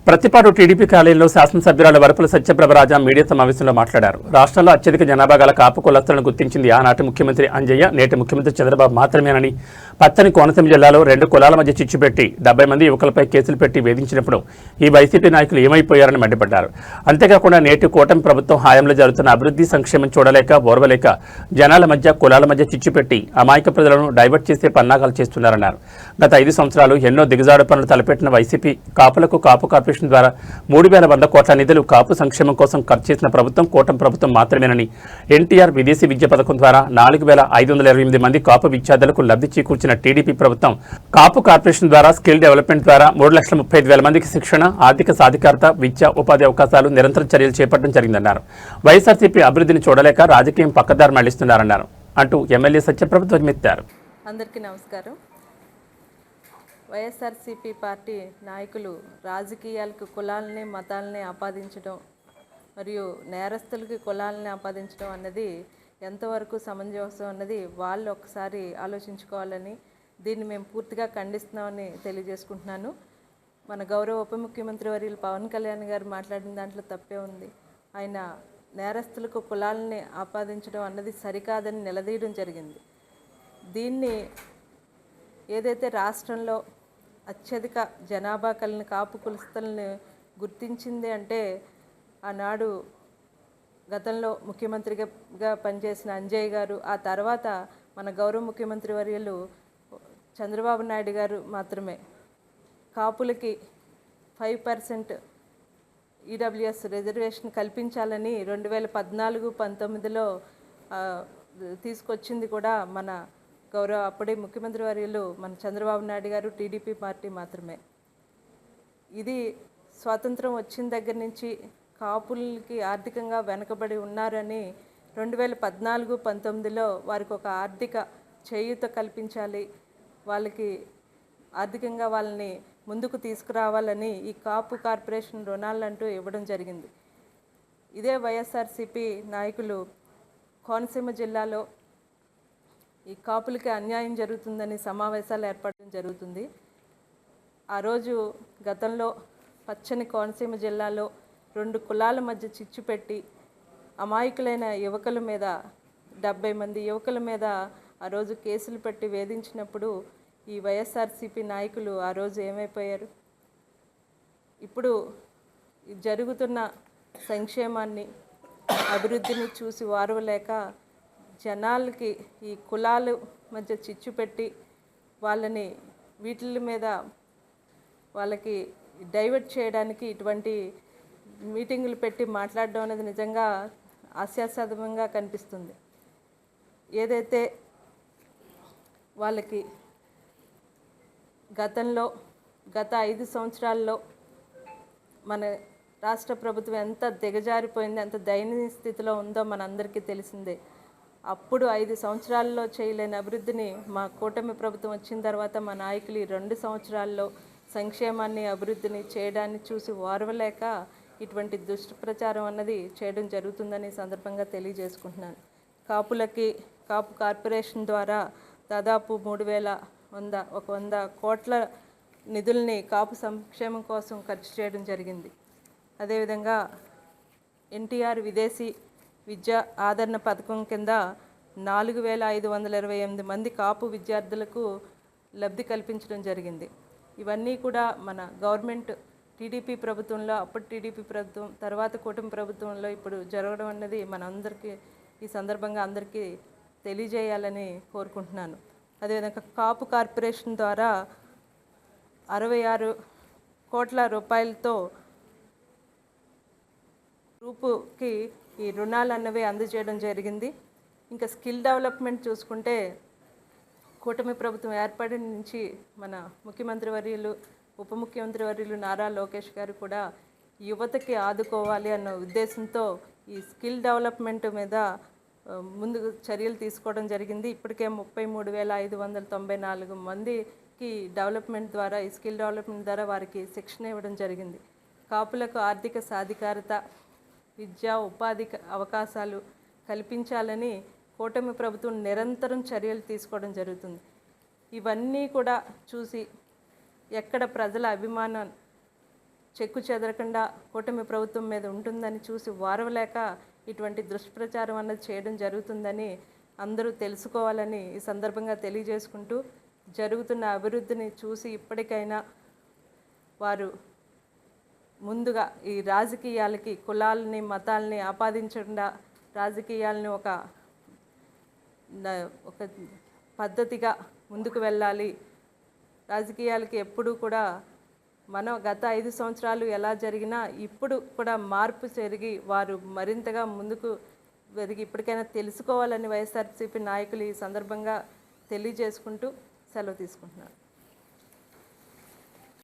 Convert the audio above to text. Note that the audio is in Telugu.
ప్రతిపాడు టీడీపీ కార్యాలయంలో శాసనసభ్యురాలు వరపుల సత్యప్రభరాజ మీడియా సమావేశంలో మాట్లాడారు. రాష్ట్రంలో అత్యధిక జనాభా గల కాపు కులస్తులను గుర్తించింది ఆనాటి ముఖ్యమంత్రి అంజయ్య, నేటి ముఖ్యమంత్రి చంద్రబాబు మాత్రమేనని, పచ్చని కోనసీమ జిల్లాలో 2 కులాల మధ్య చిచ్చు పెట్టి 70 మంది యువకులపై కేసులు పెట్టి వేధించినప్పుడు ఈ వైసీపీ నాయకులు ఏమైపోయారని మండిపడ్డారు. అంతేకాకుండా నేటి కూటమి ప్రభుత్వం హయాంలో జరుగుతున్న అభివృద్ధి సంక్షేమం చూడలేక ఓర్వలేక జనాల మధ్య కులాల మధ్య చిచ్చు పెట్టి అమాయక ప్రజలను డైవర్ట్ చేసే పన్నాగాలు చేస్తున్నారన్నారు. గత 5 సంవత్సరాలు ఎన్నో దిగజాడు పనులు తలపెట్టిన వైసీపీ కాపులకు కాపు కార్పొరేషన్ ద్వారా 3,100 కోట్ల నిధులు కాపు సంక్షేమం కోసం ఖర్చు చేసిన ప్రభుత్వం కూటమి ప్రభుత్వం మాత్రమేనని, ఎన్టీఆర్ విదేశీ విద్య పథకం ద్వారా 4,528 మంది కాపు విద్యార్థులకు లబ్ధి చేకూర్చిన టీడీపీ ప్రభుత్వం కాపు కార్పొరేషన్ ద్వారా స్కిల్ డెవలప్మెంట్ ద్వారా 3,35,000 మందికి శిక్షణ, ఆర్థిక సాధికారత, విద్య, ఉపాధి అవకాశాలు, నిరంతర చర్యలు చేపట్టడం జరిగిందన్నారు. వైఎస్ఆర్సీపీ అభివృద్ధిని చూడలేక రాజకీయం పక్కదారి మళ్లిస్తున్నారన్నారు అంటూ ఎమ్మెల్యే సత్యప్రభ ధ్వజమెత్తారు. అందరికీ నమస్కారం. వైఎస్ఆర్సీపీ పార్టీ నాయకులు రాజకీయాలకు కులాలని మతాలని ఆపాదించడం మరియు నేరస్తులకి కులాలని ఆపాదించడం అన్నది ఎంతవరకు సమంజసం అన్నది వాళ్ళు ఒకసారి ఆలోచించుకోవాలని, దీన్ని మేము పూర్తిగా ఖండిస్తున్నామని తెలియజేసుకుంటున్నాను. మన గౌరవ ఉప ముఖ్యమంత్రి వర్యులు పవన్ కళ్యాణ్ గారు మాట్లాడిన దాంట్లో తప్పే ఉంది. ఆయన నేరస్తులకు కులాలని ఆపాదించడం అన్నది సరికాదని నిలదీయడం జరిగింది. దీన్ని ఏదైతే రాష్ట్రంలో అత్యధిక జనాభా కలిగిన కాపు కులస్తులను గుర్తించింది అంటే ఆనాడు గతంలో ముఖ్యమంత్రిగా పనిచేసిన అంజయ్య గారు, ఆ తర్వాత మన గౌరవ ముఖ్యమంత్రి వర్యులు చంద్రబాబు నాయుడు గారు మాత్రమే. కాపులకి 5% ఈడబ్ల్యూఎస్ రిజర్వేషన్ కల్పించాలని 2014-19లో తీసుకొచ్చింది కూడా మన గౌరవ అప్పుడే ముఖ్యమంత్రి వర్యులు మన చంద్రబాబు నాయుడు గారు, టీడీపీ పార్టీ మాత్రమే. ఇది స్వాతంత్రం వచ్చిన దగ్గర నుంచి కాపులకి ఆర్థికంగా వెనకబడి ఉన్నారని 2014-19లో వారికి ఒక ఆర్థిక చేయూత కల్పించాలి, వాళ్ళకి ఆర్థికంగా వాళ్ళని ముందుకు తీసుకురావాలని ఈ కాపు కార్పొరేషన్ రుణాలంటూ ఇవ్వడం జరిగింది. ఇదే వైఎస్ఆర్సీపీ నాయకులు కోనసీమ జిల్లాలో ఈ కాపులకి అన్యాయం జరుగుతుందని సమావేశాలు ఏర్పడడం జరుగుతుంది. ఆ రోజు గతంలో పచ్చని కోనసీమ జిల్లాలో 2 కులాల మధ్య చిచ్చు పెట్టి అమాయకులైన యువకుల మీద 70 మంది యువకుల మీద ఆ రోజు కేసులు పెట్టి వేధించినప్పుడు ఈ వైఎస్ఆర్సీపీ నాయకులు ఆ రోజు ఏమైపోయారు? ఇప్పుడు జరుగుతున్న సంక్షేమాన్ని, అభివృద్ధిని చూసి వారవలేక జనాలకి ఈ కులాల మధ్య చిచ్చు పెట్టి వాళ్ళని వీటి మీద వాళ్ళకి డైవర్ట్ చేయడానికి ఇటువంటి మీటింగులు పెట్టి మాట్లాడడం అనేది నిజంగా హాస్యాస్పదంగా కనిపిస్తుంది. ఏదైతే వాళ్ళకి గత 5 సంవత్సరాల్లో మన రాష్ట్ర ప్రభుత్వం ఎంత దిగజారిపోయింది, ఎంత దయనీయ స్థితిలో ఉందో మనందరికీ తెలిసిందే. అప్పుడు 5 సంవత్సరాల్లో చేయలేని అభివృద్ధిని మా కూటమి ప్రభుత్వం వచ్చిన తర్వాత మా నాయకులు ఈ 2 సంవత్సరాల్లో సంక్షేమాన్ని, అభివృద్ధిని చేయడాన్ని చూసి ఓర్వలేక ఇటువంటి దుష్ప్రచారం అన్నది చేయడం జరుగుతుందని సందర్భంగా తెలియజేసుకుంటున్నాను. కాపు కార్పొరేషన్ ద్వారా దాదాపు 3,100 కోట్ల నిధుల్ని కాపు సంక్షేమం కోసం ఖర్చు చేయడం జరిగింది. అదేవిధంగా ఎన్టీఆర్ విదేశీ విద్యా ఆదరణ పథకం కింద 4,528 మంది కాపు విద్యార్థులకు లబ్ధి కల్పించడం జరిగింది. ఇవన్నీ కూడా మన గవర్నమెంట్ టీడీపీ ప్రభుత్వంలో, అప్పుడు టీడీపీ ప్రభుత్వం, తర్వాత కూటమి ప్రభుత్వంలో ఇప్పుడు జరగడం అన్నది మనందరికీ ఈ సందర్భంగా అందరికీ తెలియజేయాలని కోరుకుంటున్నాను. అదేవిధంగా కాపు కార్పొరేషన్ ద్వారా 66 కోట్ల రూపాయలతో గ్రూపుకి ఈ రుణాలు అన్నవి అందజేయడం జరిగింది. ఇంకా స్కిల్ డెవలప్మెంట్ చూసుకుంటే కూటమి ప్రభుత్వం ఏర్పడిన నుంచి మన ముఖ్యమంత్రి వర్యులు, ఉప ముఖ్యమంత్రి వర్యులు నారా లోకేష్ గారు కూడా యువతకి ఆదుకోవాలి అన్న ఉద్దేశంతో ఈ స్కిల్ డెవలప్మెంట్ మీద ముందుకు చర్యలు తీసుకోవడం జరిగింది. ఇప్పటికే 33,594 మందికి డెవలప్మెంట్ ద్వారా, ఈ స్కిల్ డెవలప్మెంట్ ద్వారా వారికి శిక్షణ ఇవ్వడం జరిగింది. కాపులకు ఆర్థిక సాధికారత, విద్యా, ఉపాధి అవకాశాలు కల్పించాలని కూటమి ప్రభుత్వం నిరంతరం చర్యలు తీసుకోవడం జరుగుతుంది. ఇవన్నీ కూడా చూసి ఎక్కడ ప్రజల అభిమానం చెక్కు చెదరకుండా కూటమి ప్రభుత్వం మీద ఉంటుందని చూసి వారవలేక ఇటువంటి దుష్ప్రచారం అన్నది చేయడం జరుగుతుందని అందరూ తెలుసుకోవాలని ఈ సందర్భంగా తెలియజేసుకుంటూ, జరుగుతున్న అభివృద్ధిని చూసి ఇప్పటికైనా వారు ముందుగా ఈ రాజకీయాలకి కులాలని మతాలని ఆపాదించకుండా రాజకీయాలని ఒక పద్ధతిగా ముందుకు వెళ్ళాలి. రాజకీయాలకి ఎప్పుడూ కూడా మనం గత 5 సంవత్సరాలు ఎలా జరిగినా ఇప్పుడు కూడా మార్పు జరిగి వారు మరింతగా ముందుకు వెదిగి ఇప్పటికైనా తెలుసుకోవాలని వైఎస్ఆర్సీపీ నాయకులు ఈ సందర్భంగా తెలియజేసుకుంటూ సెలవు తీసుకుంటున్నారు.